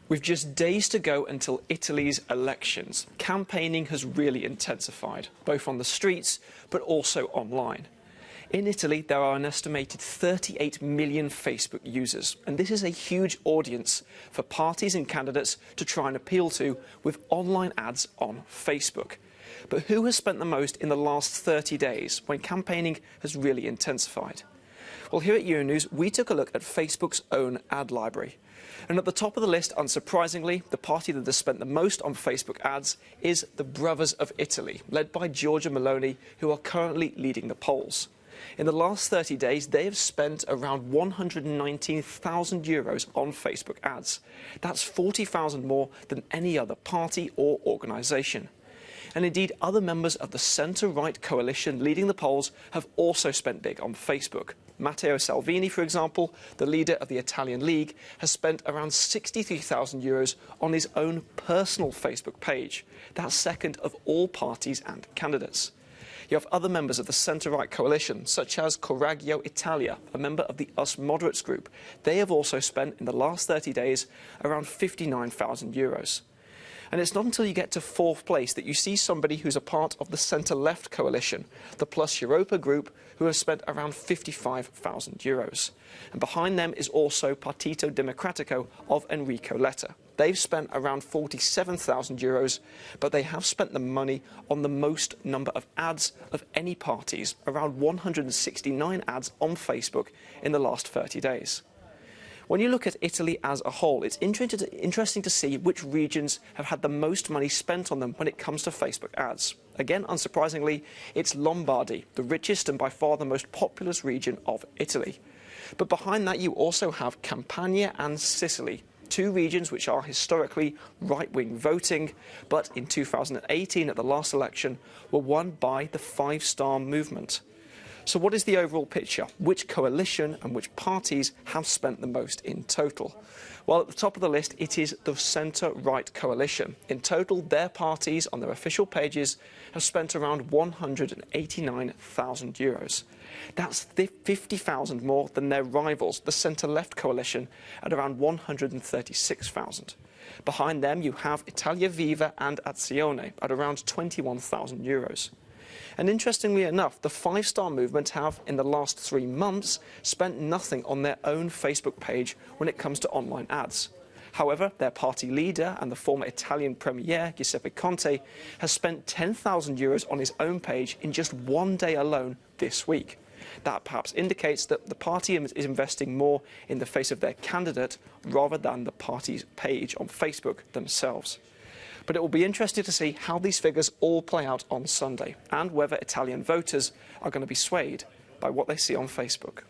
With just days to go until Italy's elections, campaigning has really intensified, both on the streets but also online. In Italy, there are an estimated 38 million Facebook users, and this is a huge audience for parties and candidates to try and appeal to with online ads on Facebook. But who has spent the most in the last 30 days when campaigning has really intensified? Well, here at Euronews, we took a look at Facebook's own ad library. And at the top of the list, unsurprisingly, the party that has spent the most on Facebook ads is the Brothers of Italy, led by Giorgia Meloni, who are currently leading the polls. In the last 30 days, they have spent around €119,000 on Facebook ads. That's 40,000 more than any other party or organisation. And indeed, other members of the centre-right coalition leading the polls have also spent big on Facebook. Matteo Salvini, for example, the leader of the Italian League, has spent around €63,000 on his own personal Facebook page. That's second of all parties and candidates. You have other members of the centre-right coalition, such as Coraggio Italia, a member of the US Moderates group. They have also spent, in the last 30 days, around €59,000. And it's not until you get to fourth place that you see somebody who's a part of the centre-left coalition, the Plus Europa group, who have spent around €55,000. And behind them is also Partito Democratico of Enrico Letta. They've spent around €47,000, but they have spent the money on the most number of ads of any parties, around 169 ads on Facebook in the last 30 days. When you look at Italy as a whole, it's interesting to see which regions have had the most money spent on them when it comes to Facebook ads. Again, unsurprisingly, it's Lombardy, the richest and by far the most populous region of Italy. But behind that, you also have Campania and Sicily, two regions which are historically right-wing voting, but in 2018 at the last election were won by the Five Star Movement. So what is the overall picture? Which coalition and which parties have spent the most in total? Well, at the top of the list, it is the centre-right coalition. In total, their parties on their official pages have spent around €189,000. That's 50,000 more than their rivals, the centre-left coalition, at around 136,000. Behind them, you have Italia Viva and Azione at around €21,000. And interestingly enough, the Five Star Movement have, in the last 3 months, spent nothing on their own Facebook page when it comes to online ads. However, their party leader and the former Italian Premier, Giuseppe Conte, has spent €10,000 on his own page in just one day alone this week. That perhaps indicates that the party is investing more in the face of their candidate rather than the party's page on Facebook themselves. But it will be interesting to see how these figures all play out on Sunday and whether Italian voters are going to be swayed by what they see on Facebook.